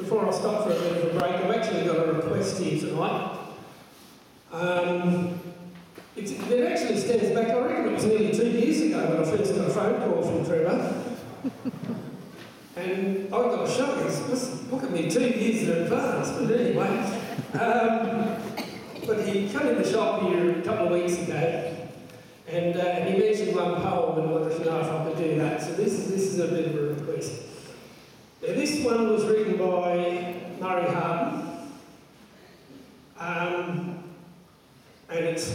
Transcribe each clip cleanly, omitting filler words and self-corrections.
before I stop for a bit of a break, I've actually got a request here tonight. It actually stems back, I reckon it was nearly 2 years ago when I first got a phone call from Trevor. And I've got to show you, look at me, 2 years in advance, but anyway. But he came in the shop here a couple of weeks ago, and he mentioned one poem and wanted to know if I could do that. So this is a bit of a request. Now, this one was written by Hartin, and it's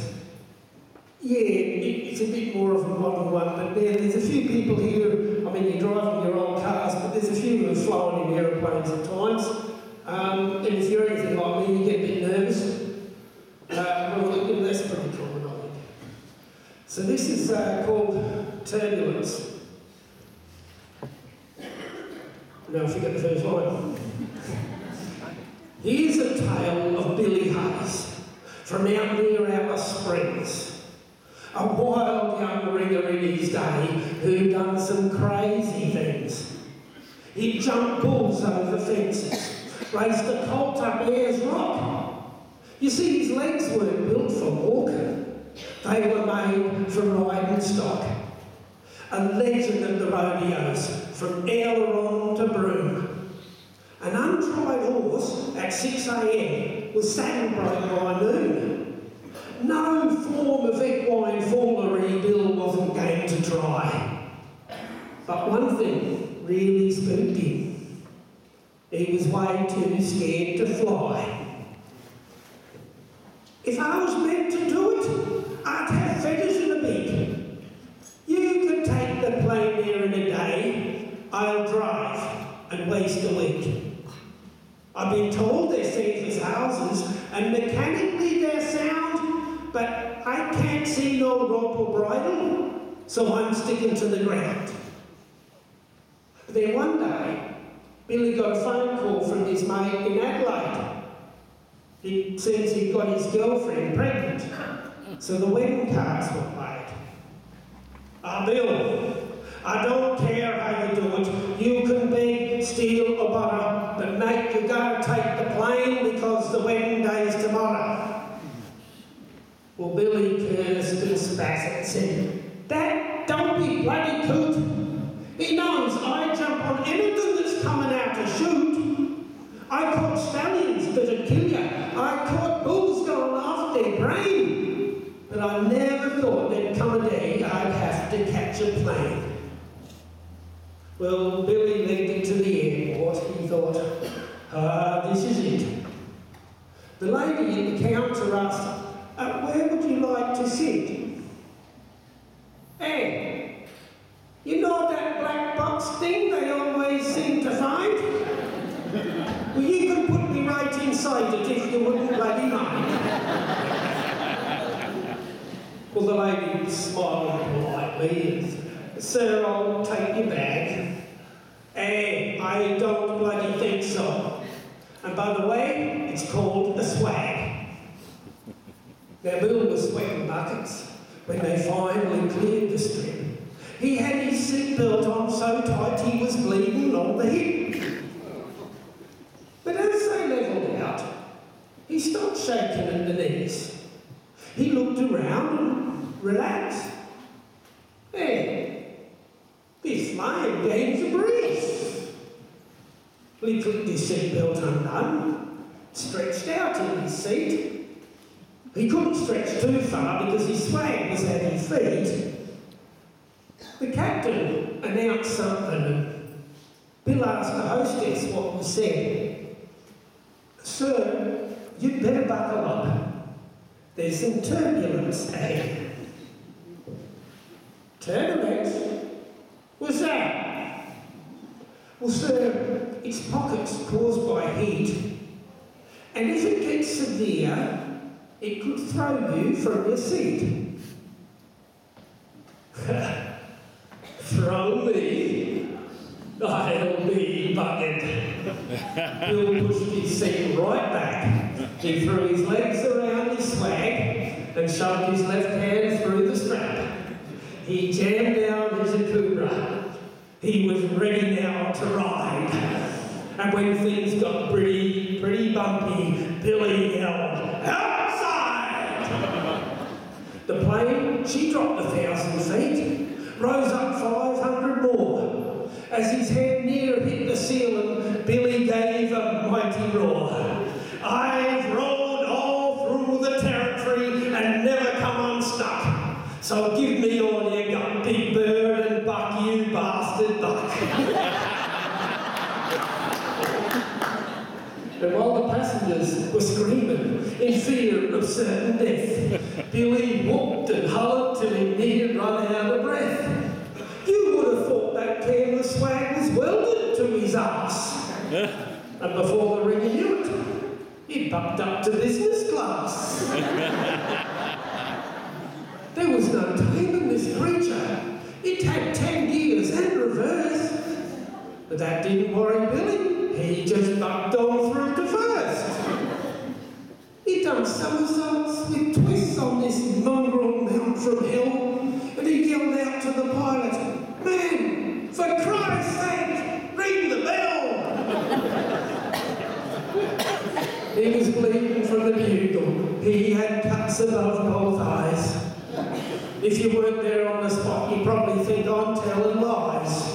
a bit more of a modern one, but there's a few people here, I mean, you're driving your old cars, but there's a few who have flown in aeroplanes at times, and if you're anything like me, you get a bit nervous. Well, that's pretty common, I think. So this is called Turbulence. Now, forget the first line. Here's a tale of Billy Hayes from out near Alice Springs, a wild young ringer in his day who done some crazy things. He jumped bulls over fences, raced a colt up Ayers Rock. You see, his legs weren't built for walking. They were made for riding stock. A legend of the rodeos, from aileron to broom. An untried horse at 6 a.m. was saddle broke by noon. No form of equine foolery Bill wasn't game to try. But one thing really spooked him. He was way too scared to fly. If I was meant to do it, I'd have feathers in a beak. You could take the plane there in a day, I'll drive and waste a week. I've been told they're safe as houses, and mechanically they're sound, but I can't see no rope or bridle, so I'm sticking to the ground. Then one day, Billy got a phone call from his mate in Adelaide. It seems he'd got his girlfriend pregnant, so the wedding cards were made. Bill, I don't care how you do it. You can beg, steal or borrow, but mate, you gotta take the plane because the wedding day's tomorrow. Well, Billy cursed and spat and said, "Dad, don't be bloody coot. He knows I jump on anything that's coming out to shoot. I caught stallions that'd kill you. I caught bulls going off their brain. But I never thought there'd come a day I'd have to catch a plane." Well, Billy legged it to the airport. He thought, this is it. The lady at the counter asked, "Where would you like to sit?" "Hey, you know that black box thing they always seem to find? Well, you can put me right inside it if you wouldn't bloody mind." Well, the lady smiled politely and, "Sir, I'll take your bag." "Hey, I don't bloody think so. And by the way, it's called a swag." Now, Bill was sweating buckets when they finally cleared the strip. He had his seatbelt on so tight he was bleeding on the hip. But as they levelled out, he stopped shaking at the knees. He looked around and relaxed. "Hey, this flying game's a breeze." Well, he clicked his seatbelt undone, stretched out in his seat. He couldn't stretch too far because his swag was at his feet. The captain announced something and Bill asked the hostess what was said. "Sir, you'd better buckle up. There's some turbulence ahead." "Turbulence? What's that?" "Well, sir, it's pockets caused by heat. And if it gets severe, it could throw you from your seat." "Throw me? I'll be bucketed." Bill pushed his seat right back. He threw his legs around his swag and shoved his left hand through the strap. He jammed down his Akubra. He was ready now to ride. And when things got pretty bumpy, Billy yelled, "Outside!" The plane, she dropped 1,000 feet, rose up 500 more. As his head near hit the ceiling, Billy gave a mighty roar. "I've roared all through the territory and never come unstuck. So give me all you got, big bird, and buck, you bastard buck." And while the passengers were screaming in fear of certain death, Billy whooped and hollered till he near run out of breath. You would have thought that careless swag was welded to his ass. And before the ringer knew it, he bucked up to business class. There was no taming this creature. It had 10 gears and reverse. But that didn't worry Billy. He just bucked on through to first. He'd done somersaults with twists on this mongrel mount from hill, and he yelled out to the pilot, "Man, for Christ's sake, ring the bell!" He was bleeding from the bugle. He had cuts above both eyes. If you weren't there on the spot, you'd probably think I'm telling lies.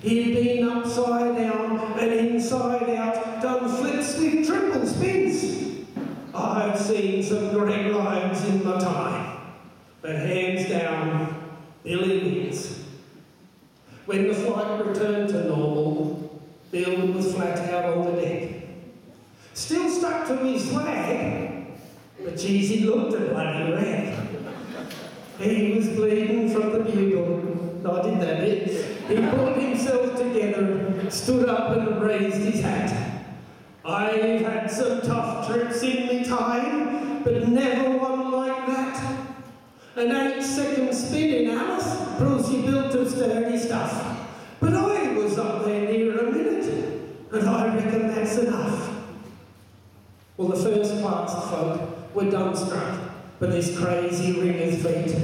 He'd been upside down and inside out, done flips with triple spins. I've seen some great rides in my time, but hands down, Billy wins. When the flight returned to normal, Bill was flat out on the deck. Still stuck to his swag, but geez, he looked a bloody wreck. He was bleeding from the bugle. I did that bit. He pulled himself together, stood up and raised his hat. "I've had some tough trips in me time, but never one like that. An 8-second spin in Alice proves you built of sturdy stuff. But I was up there near a minute, and I reckon that's enough." Well, the first class folk were dumbstruck by this crazy ringer's feat.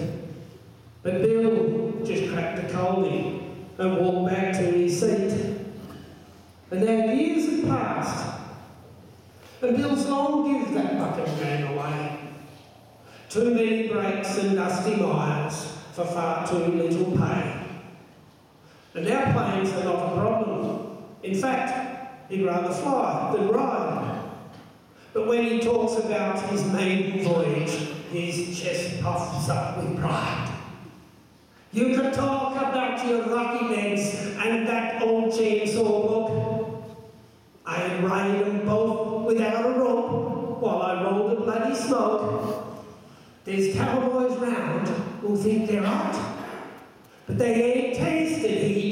But Bill just cracked a coldie and walked back to his seat. And now years have passed, and Bill's long give that bucket man away. Too many breaks and dusty miles for far too little pay. And now planes are not a problem. In fact, he'd rather fly than ride. But when he talks about his maiden voyage, his chest puffs up with pride. You can talk about your rocky legs and that old chainsaw book. I'd ride them both without a rope while I roll the bloody smoke. There's cowboys round who think they're hot, but they ain't tasted heat